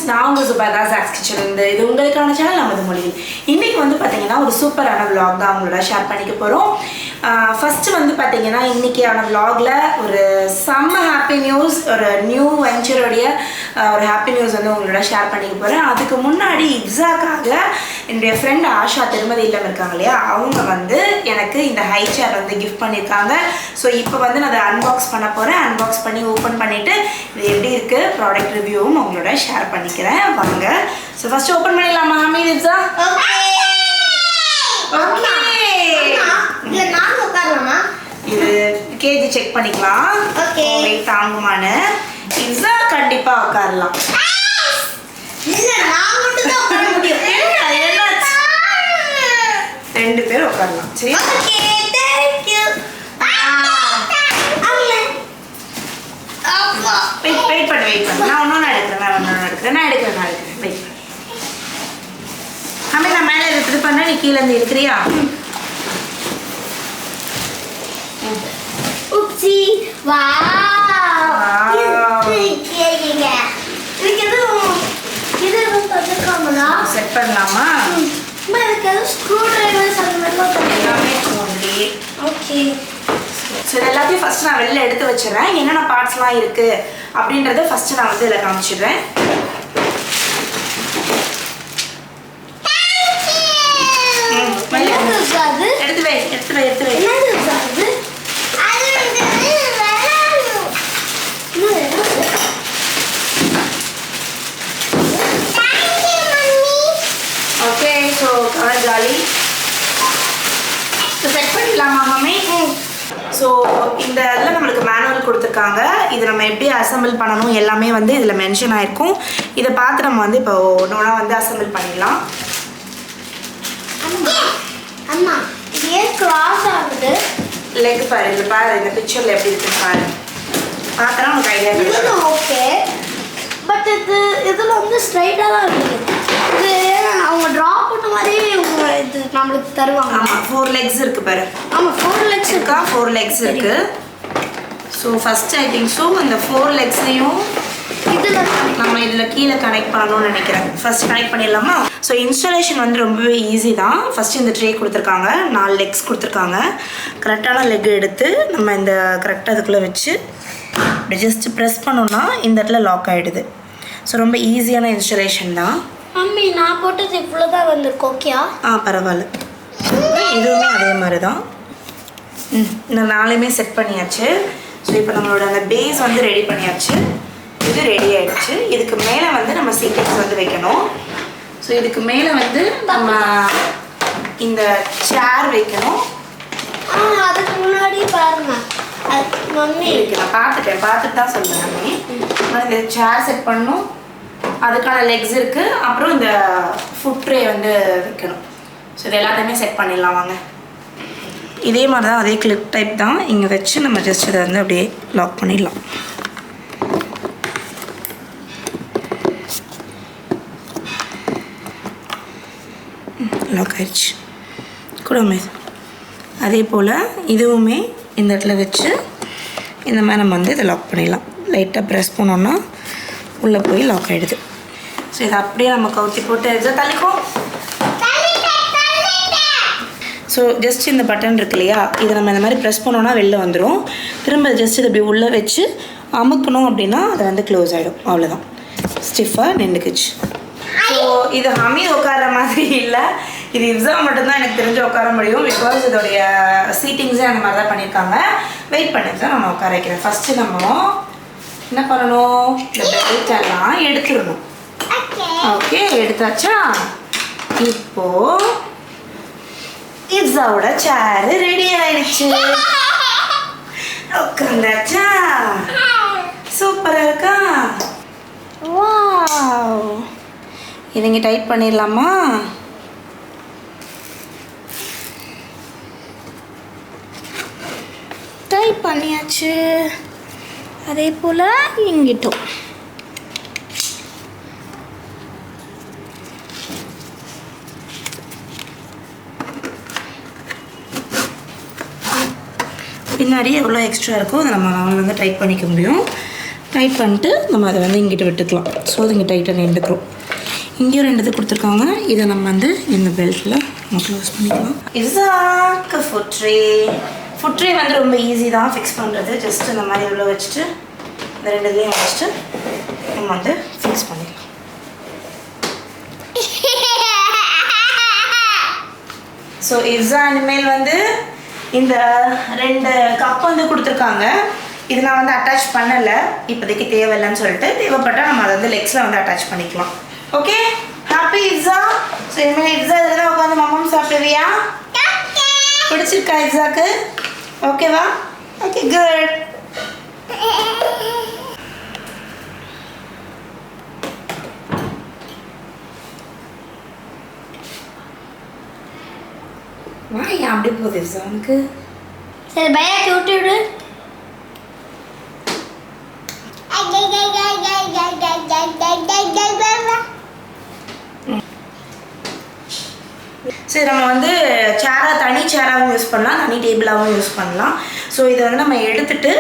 நான் உங்கள் சுபாதா Jacks kitchen இது உங்களுக்கான சேனல் நமது மொழியில். இன்றைக்கி வந்து பார்த்தீங்கன்னா ஒரு சூப்பரான vlog தான் அவங்களோட ஷேர் பண்ணிக்க போகிறோம். ஃபஸ்ட்டு வந்து பார்த்தீங்கன்னா இன்றைக்கியான vlogல ஒரு செம்ம ஹாப்பி நியூஸ், ஒரு நியூ வெஞ்சருடைய ஒரு ஹாப்பி நியூஸ் வந்து உங்களோட ஷேர் பண்ணிக்க போகிறேன். அதுக்கு முன்னாடி இஃப்ஸாக்காக என்னுடைய ஃப்ரெண்ட் ஆஷா திருமதி இல்லம் இருக்காங்க இல்லையா, அவங்க வந்து எனக்கு இந்த ஹை சேர் வந்து கிஃப்ட் பண்ணியிருக்காங்க. ஸோ இப்போ வந்து நான் அதை அன்பாக்ஸ் பண்ண போகிறேன். அன்பாக்ஸ் பண்ணி ஓப்பன் பண்ணிவிட்டு இது எப்படி இருக்குது ப்ராடக்ட் ரிவ்யூவும் உங்களோட ஷேர் பண்ணிக்கிறேன் வாங்க. ஸோ ஃபர்ஸ்ட் ஓப்பன் பண்ணிடலாமா ஹமீத் இஃப்ஸா? இது கேஜி செக் பண்ணிக்கலாம், வெயிட் தாங்குமான்னு. இஃப்ஸா கண்டிப்பா உட்காரலாம். ரெண்டு பேரும் உட்காரலாம். சரி, வெயிட் பண்ணு. நான் ஒன்னொன்னு எடுக்கிறேன். வெயிட் பண்ணு. அம்மே நான் மேலே எடுத்துட்டு பண்ண, நீ கீழே இருந்து இருக்கிறியா? உப்சி வாவ் இது பதக்கமலா செட் பண்ணலாமா? எனக்கு ஸ்க்ரூ டிரைவர்ஸ் அந்த மாதிரி எல்லாமே போன்லி. ஓகே. ஸோ எல்லாத்தையும் ஃபர்ஸ்ட் நான் வெளில எடுத்து வச்சிடறேன். என்னென்ன பார்ட்ஸ்லாம் இருக்கு அப்படின்றத ஃபர்ஸ்ட் நான் வந்து இதில் காமிச்சிடுறேன். எடுத்து வை. Okay, so cover jolly set பண்ணிடலாமா மாமி? ஸோ இந்த இதில் நம்மளுக்கு மேனுவல் கொடுத்துருக்காங்க. இது நம்ம எப்படி அசம்பிள் பண்ணணும் எல்லாமே வந்து இதில் மென்ஷன் ஆகிருக்கும். இதை பார்த்து நம்ம வந்து இப்போ ஒன்று ஒன்றா வந்து அசம்பிள் பண்ணிடலாம். அம்மா இது ஏன் கிராஸ் ஆகுது? லெக் பாரு, இது பாரு, இந்த பிக்சரில் எப்படி இருக்குன்னு பாரு. பார்த்தா நமக்கு ஐடியா கிடைக்கும். ஓகே, பட் இதில் வந்து ஸ்ட்ரைட்டாக தான் இருக்குது. இது அவங்க ட்ரா பண்ண மாதிரி இது நம்மளுக்கு தருவாங்க. ஆமாம், 4 legs இருக்குது பாரு. ஆமாம், 4 legs இருக்கா? 4 legs இருக்குது. So first I think so அந்த 4 legsலையும் இதில் நம்ம இதில் கீழே கனெக்ட் பண்ணணும்னு நினைக்கிறேன். ஃபர்ஸ்ட் கனெக்ட் பண்ணிடலாமா? ஸோ இன்ஸ்டாலேஷன் வந்து ரொம்பவே ஈஸி தான். ஃபஸ்ட்டு இந்த ட்ரே கொடுத்துருக்காங்க, 4 legs கொடுத்துருக்காங்க. கரெக்டான லெக் எடுத்து நம்ம இந்த கரெக்டாக அதுக்குள்ளே வச்சு இப்படி ஜஸ்ட் ப்ரெஸ் பண்ணோன்னா இந்த இடத்துல லாக் ஆகிடுது. ஸோ ரொம்ப ஈஸியான இன்ஸ்டாலேஷன் தான். மம்மி நான் போட்டது இவ்வளோ தான் வந்திருக்கு. ஓகேயா? பரவாயில்ல, இதுவுமே அதே மாதிரி தான். இந்த 4மே செட் பண்ணியாச்சு. ஸோ இப்போ நம்மளோட அந்த பேஸ் வந்து ரெடி பண்ணியாச்சு. இது ரெடி ஆகிடுச்சு. இதுக்கு மேலே வந்து நம்ம சீக்ரெட்ஸ் வந்து வைக்கணும். ஸோ இதுக்கு மேலே வந்து நம்ம இந்த சேர் வைக்கணும். அதுக்கு முன்னாடி பாருங்க மம்மி இருக்கு, நான் பார்த்துட்டு தான் சொல்கிறேன் மம்மி. இந்த சேர் செட் பண்ணணும், அதுக்கான லெக்ஸ் இருக்குது, அப்புறம் இந்த ஃபுட் ட்ரே வந்து வைக்கணும். ஸோ இது எல்லாத்தையுமே செட் பண்ணிடலாம் வாங்க. இதே மாதிரி தான், அதே கிளிப் டைப் தான். இங்கே வச்சு நம்ம ஜஸ்ட் இதை வந்து அப்படியே லாக் பண்ணிடலாம். லாக் ஆயிடுச்சு கூடமே. அதே போல் இதுவுமே இந்த இடத்துல வச்சு இந்த மாதிரி நம்ம வந்து இதை லாக் பண்ணிடலாம். லைட்டாக ப்ரெஸ் பண்ணோன்னா உள்ளே போய் லாக் ஆகிடுது. ஸோ இதை அப்படியே நம்ம கவுத்தி போட்டு தள்ளிக்கோ. ஸோ ஜஸ்ட் இந்த பட்டன் இருக்கு இல்லையா, இதை நம்ம இந்த மாதிரி ப்ரெஸ் பண்ணோன்னா வெளில வந்துடும். திரும்ப ஜஸ்ட் இதை இப்படி உள்ளே வச்சு அமுக்கணும் அப்படின்னா அதை வந்து க்ளோஸ் ஆகிடும். அவ்வளோதான், ஸ்டிஃபாக நின்றுக்குச்சு. ஸோ இது ஹமீத் உட்கார மாதிரி இல்லை, இது இஃப்ஸா மட்டும்தான் எனக்கு தெரிஞ்சு உட்கார முடியும். பிகாஸ் இதோடைய சீட்டிங்ஸே அந்த மாதிரி தான் பண்ணியிருக்காங்க. வெயிட் பண்ணிட்டு தான் நம்ம உட்கார வைக்கிறேன். ஃபஸ்ட்டு நம்ம என்ன பண்ணணும், இந்த பெல்ட் எல்லாம் எடுத்துடணும். ஓகே, எடுத்தாச்சா? இப்போ இஃப்ஸாவோட சேர் ரெடி ஆயிடுச்சு. உட்காந்தாச்சா? சூப்பராக இருக்கா? வாவ், இவங்க டைட் பண்ணிடலாமா? டைட் பண்ணியாச்சு. அதே போல் இங்கிட்டும் பின்னாடி எவ்வளோ எக்ஸ்ட்ரா இருக்கோ அதை நம்ம வந்து டைட் பண்ணிக்க முடியும். டைட் பண்ணிட்டு நம்ம அதை வந்து இங்கிட்ட விட்டுக்கலாம். ஸோ அது இங்கே டைட்டாக நின்றுக்கிறோம். இங்கேயும் 2 இது கொடுத்துருக்காங்க. இதை நம்ம வந்து இந்த பெல்ட்டில் நம்ம க்ளோஸ் பண்ணிக்கலாம். இஃப்ஸாக்கு ஃபுட் ட்ரே வந்து ரொம்ப ஈஸி தான் ஃபிக்ஸ் பண்ணுறது. ஜஸ்ட் இந்த மாதிரி இவ்வளோ வச்சுட்டு இந்த 2 இதையும் வச்சுட்டு நம்ம வந்து ஃபிக்ஸ் பண்ணிக்கலாம். ஸோ இஃப்ஸா இனிமேல் வந்து இந்த 2 கப் வந்து கொடுத்துருக்காங்க. இது நான் வந்து அட்டாச் பண்ணலை, இப்போதைக்கு தேவையில்லைன்னு சொல்லிட்டு. தேவைப்பட்டால் நம்ம அதை வந்து லெக்ஸில் வந்து அட்டாச் பண்ணிக்கலாம். Okay, happy இஃப்ஸா. ஸோ இனிமேல் இஃப்ஸா இதில் தான் உட்காந்து மாமாவும் சாப்பிடுவியா? பிடிச்சிருக்கா இஃப்ஸாக்கு? ஓகேவா? Okay, good. வா, ஏன் அப்படி போகுது இஃப்ஸா உனக்கு? சரி, பையாக்கு விட்டு விடு. சரி, நம்ம வந்து தனி சேராகவும் யூஸ் பண்ணலாம், தனி டேபிளாகவும் யூஸ் பண்ணலாம். ஸோ இதை வந்து நம்ம எடுத்துகிட்டு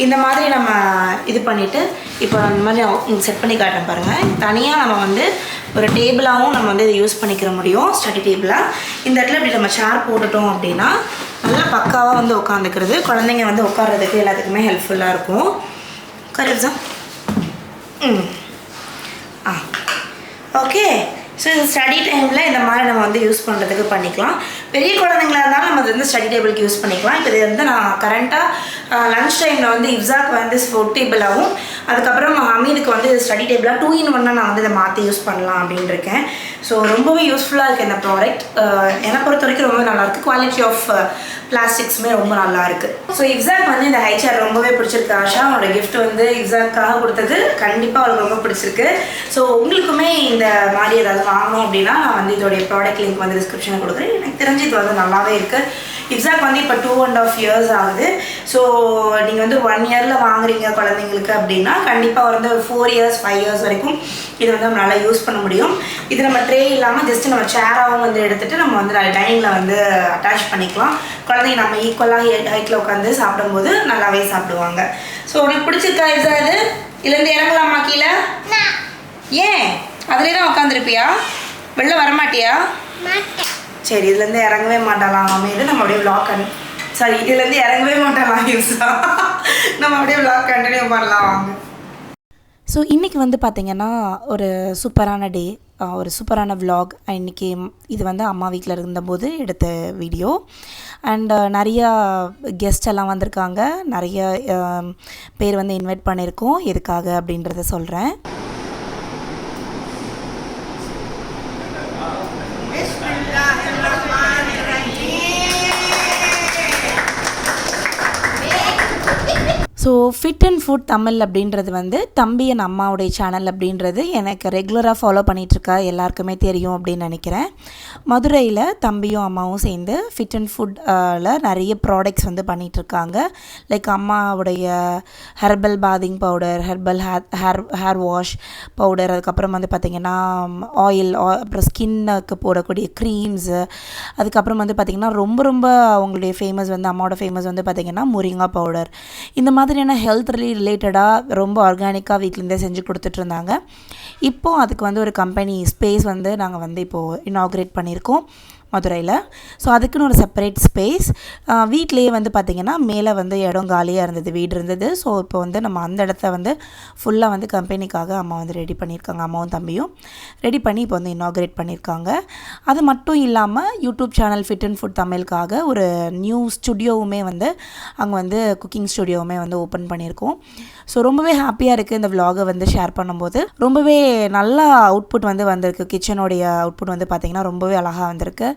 இந்த மாதிரி நம்ம இது பண்ணிவிட்டு இப்போ அந்த மாதிரி உங்களுக்கு செட் பண்ணி காட்டுறேன் பாருங்கள். தனியாக நம்ம வந்து ஒரு டேபிளாகவும் நம்ம வந்து இதை யூஸ் பண்ணிக்கிற முடியும், ஸ்டடி டேபிளாக. இந்த இடத்துல இப்படி நம்ம சேர் போட்டுட்டோம் அப்படின்னா நல்லா பக்காவாக வந்து உட்காந்துக்கிறது. குழந்தைங்க வந்து உட்கார்றதுக்கு எல்லாத்துக்குமே ஹெல்ப்ஃபுல்லாக இருக்கும். கரெக்டா? ஓகே. ஸோ இது ஸ்டடி டைமில் இந்த மாதிரி நம்ம வந்து யூஸ் பண்ணுறதுக்கு பண்ணிக்கலாம். பெரிய குழந்தைங்களா இருந்தாலும் நம்ம வந்து ஸ்டடி டேபிளுக்கு யூஸ் பண்ணிக்கலாம். இப்போ இது வந்து நான் கரண்ட்டாக லன்ச் டைமில் வந்து இஃப்ஸாக்கு வந்து ஃபுட் டேபிளாகவும் அதுக்கப்புறம் ஹமீதுக்கு வந்து ஸ்டடி டேபிளாக 2 in 1 நான் வந்து இதை மாற்றி யூஸ் பண்ணலாம் அப்படின்னு இருக்கேன். ஸோ ரொம்பவே யூஸ்ஃபுல்லாக இருக்குது இந்த ப்ராடக்ட். என்னை பொறுத்த வரைக்கும் ரொம்பவே நல்லாயிருக்கு. குவாலிட்டி ஆஃப் பிளாஸ்டிக்ஸுமே ரொம்ப நல்லா இருக்குது. ஸோ இஃப்ஸாக்கு வந்து இந்த ஹை சேர் ரொம்பவே பிடிச்சிருக்கு. ஆஷா அவனோட கிஃப்ட் வந்து இஃப்ஸாக்காக கொடுத்தது கண்டிப்பாக அவளுக்கு ரொம்ப பிடிச்சிருக்கு. ஸோ உங்களுக்குமே இந்த மாதிரி ஏதாவது வாங்கணும் அப்படின்னா நான் வந்து இதோடைய ப்ராடக்ட் லிங்க் வந்து டிஸ்கிரிப்ஷனில் கொடுக்குறேன். எனக்கு தெரிஞ்சு இது வந்து நல்லாவே இருக்குது. இஃப்ஸாக்கு வந்து இப்போ 2.5 years ஆகுது. ஸோ நீங்கள் வந்து 1 yearல வாங்குறீங்க குழந்தைங்களுக்கு அப்படின்னா கண்டிப்பாக வந்து ஒரு 4 years 5 years வரைக்கும் இது வந்து நம்ம நல்லா யூஸ் பண்ண முடியும். இது நம்ம ட்ரே இல்லாமல் ஜஸ்ட்டு நம்ம சேராகவும் வந்து எடுத்துகிட்டு நம்ம வந்து டைனிங்கில் வந்து அட்டாச் பண்ணிக்கலாம். குழந்தைங்க நம்ம ஈக்குவலாக ஹைட்டில் உட்காந்து சாப்பிடும்போது நல்லாவே சாப்பிடுவாங்க. ஸோ உனக்கு பிடிச்சிருக்கா இஃப்ஸா இது? இதுலேருந்து இறங்கலாமா கீழே? ஏன் அதிலே தான் உட்காந்துருப்பியா? வெளில வரமாட்டியா? சரி, இதுலேருந்து இறங்கவே மாட்டாலாம் இது. நம்ம அப்படியே விளாக் இதுலேருந்து இறங்கவே மாட்டாலாம் இஃப்ஸா. நம்ம அப்படியே விளாக் கண்டினியூ பண்ணலாம் வாங்க. ஸோ இன்றைக்கி வந்து பார்த்திங்கன்னா ஒரு சூப்பரான டே, ஒரு சூப்பரான விலாக். இன்றைக்கி இது வந்து அம்மா வீட்டில் இருந்தபோது எடுத்த வீடியோ. அண்ட் நிறையா கெஸ்ட் எல்லாம் வந்திருக்காங்க. நிறைய பேர் வந்து இன்வைட் பண்ணியிருக்கோம். எதுக்காக அப்படின்றத சொல்கிறேன். So fit and food Tamil அப்படின்றது வந்து தம்பி என் அம்மாவுடைய சேனல் அப்படின்றது எனக்கு ரெகுலராக ஃபாலோ பண்ணிகிட்ருக்கா எல்லாருக்குமே தெரியும் அப்படின்னு நினைக்கிறேன். மதுரையில் தம்பியும் அம்மாவும் சேர்ந்து ஃபிட் அண்ட் ஃபுட்டில் நிறைய ப்ராடக்ட்ஸ் வந்து பண்ணிகிட்ருக்காங்க. லைக் அம்மாவுடைய herbal bathing powder, herbal hair wash powder, அதுக்கப்புறம் வந்து பார்த்திங்கன்னா ஆயில், அப்புறம் ஸ்கின்னுக்கு போடக்கூடிய க்ரீம்ஸு, அதுக்கப்புறம் வந்து பார்த்திங்கன்னா ரொம்ப அவங்களுடைய ஃபேமஸ் வந்து அம்மாவோட ஃபேமஸ் வந்து பார்த்திங்கன்னா முருங்கா பவுடர். இந்த மாதிரியான ஹெல்த் ரிலேட்டடாக ரொம்ப ஆர்கானிக்காக வீட்டிலேருந்தே செஞ்சு கொடுத்துட்ருந்தாங்க. இப்போது அதுக்கு வந்து ஒரு கம்பெனி ஸ்பேஸ் வந்து நாங்கள் வந்து இப்போது இனாக்ரேட் பண்ணியிருக்கோம் மதுரையில். ஸோ அதுக்குன்னு ஒரு செப்பரேட் ஸ்பேஸ். வீட்லேயே வந்து பார்த்திங்கன்னா மேலே வந்து இடம் காலியாக இருந்தது, வீடு இருந்தது. ஸோ இப்போ வந்து நம்ம அந்த இடத்த வந்து ஃபுல்லாக வந்து கம்பெனிக்காக அம்மா வந்து ரெடி பண்ணியிருக்காங்க. அம்மாவும் தம்பியும் ரெடி பண்ணி இப்போ வந்து இனாக்ரேட் பண்ணியிருக்காங்க. அது மட்டும் இல்லாமல் YouTube channel fit and food தமிழுக்காக ஒரு நியூ ஸ்டுடியோவுமே வந்து அங்கே வந்து குக்கிங் ஸ்டுடியோவுமே வந்து ஓப்பன் பண்ணியிருக்கோம். ஸோ ரொம்பவே ஹாப்பியாக இருக்குது இந்த விலாகை வந்து ஷேர் பண்ணும்போது. ரொம்பவே நல்லா அவுட்புட் வந்து வந்திருக்கு. கிச்சனுடைய அவுட்புட் வந்து பார்த்திங்கன்னா ரொம்பவே அழகாக வந்திருக்கு.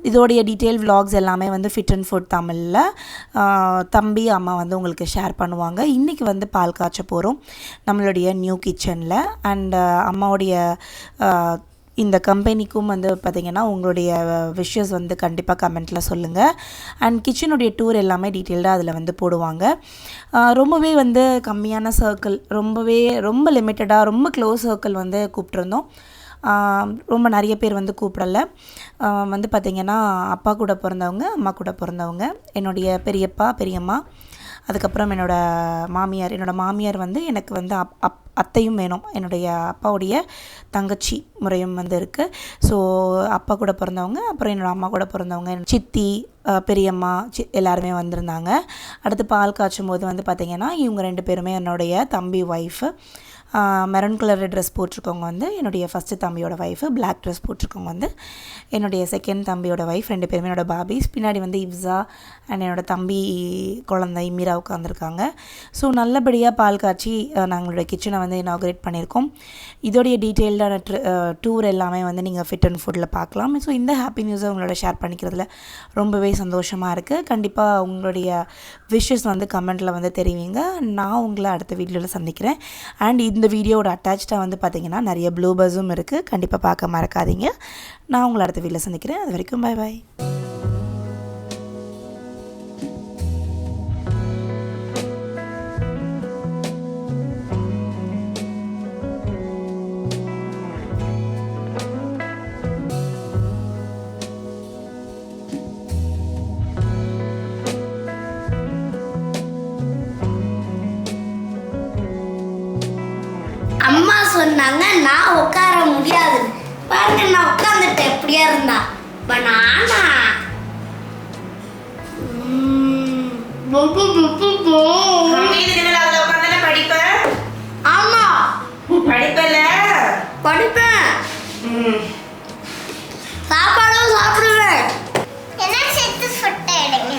இதோடைய டீட்டெயில் விலாக்ஸ் எல்லாமே வந்து ஃபிட் அண்ட் ஃபுட் தமிழில் தம்பி அம்மா வந்து உங்களுக்கு ஷேர் பண்ணுவாங்க. இன்றைக்கி வந்து பால் காய்ச்ச போகிறோம் நம்மளுடைய நியூ கிச்சனில். அண்ட் அம்மாவுடைய இந்த கம்பெனிக்கும் வந்து பார்த்திங்கன்னா உங்களுடைய விஷஸ் வந்து கண்டிப்பாக கமெண்ட்டில் சொல்லுங்கள். அண்ட் கிச்சனுடைய டூர் எல்லாமே டீட்டெயில்டாக அதில் வந்து போடுவாங்க. ரொம்பவே வந்து கம்மியான சர்க்கிள், ரொம்ப லிமிட்டடாக ரொம்ப க்ளோஸ் சர்க்கிள் வந்து கூப்பிட்ருந்தோம். ரொம்ப நிறைய பேர் வந்து கூப்பிடல. வந்து பார்த்திங்கன்னா அப்பா கூட பிறந்தவங்க, அம்மா கூட பிறந்தவங்க, என்னுடைய பெரியப்பா பெரியம்மா, அதுக்கப்புறம் என்னோடய மாமியார் வந்து எனக்கு வந்து அத்தையும் வேணும். என்னுடைய அப்பாவுடைய தங்கச்சி முறையும் வந்து இருக்குது. ஸோ அப்பா கூட பிறந்தவங்க, அப்புறம் என்னோடய அம்மா கூட பிறந்தவங்க, சித்தி, பெரியம்மா எல்லாருமே வந்திருந்தாங்க. அடுத்து பால் காய்ச்சும் போது வந்து பார்த்திங்கன்னா இவங்க 2 பேருமே என்னுடைய தம்பி ஒய்ஃபு. மெரூன் கலர் ட்ரெஸ் போட்டிருக்கவங்க வந்து என்னுடைய ஃபஸ்ட்டு தம்பியோட ஒய்ஃபு, பிளாக் ட்ரெஸ் போட்டிருக்கவங்க வந்து என்னுடைய செகண்ட் தம்பியோட ஒய்ஃப். 2 பேருமே என்னோடய பாபிஸ். பின்னாடி வந்து இவ்ஸா அண்ட் என்னோடய தம்பி குழந்தை மீரா உட்காந்துருக்காங்க. ஸோ நல்லபடியாக பால் காய்ச்சி நாங்களோட கிச்சனை வந்து இனாகுரேட் பண்ணியிருக்கோம். இதோடைய டீட்டெயில்டான டூர் எல்லாமே வந்து நீங்கள் ஃபிட் அண்ட் ஃபுட்டில் பார்க்கலாம். ஸோ இந்த ஹாப்பி நியூஸை உங்களோட ஷேர் பண்ணிக்கிறதுல ரொம்பவே சந்தோஷமாக இருக்குது. கண்டிப்பாக உங்களுடைய விஷஸ் வந்து கமெண்ட்டில் வந்து தெரிவிங்க. நான் உங்களை அடுத்த வீடியோவில் சந்திக்கிறேன். அண்ட் இந்த வீடியோவோட அட்டாச்சாக வந்து பார்த்திங்கன்னா நிறைய ப்ளூபர்ஸும் இருக்குது. கண்டிப்பாக பார்க்க மறக்காதீங்க. நான் உங்களை அடுத்த வீடியோவில் சந்திக்கிறேன். அது வரைக்கும் பை பாய். அம்மா சொன்னாங்க நான் உட்கார முடியாது. பாருங்க நான் உட்காந்துட்டேன் எப்படியா இருந்தா. பனானா ஆமா படிப்பேன். சாப்பாடும் சாப்பிடுவேன். என்ன சேர்த்து சுட்ட எடுங்க.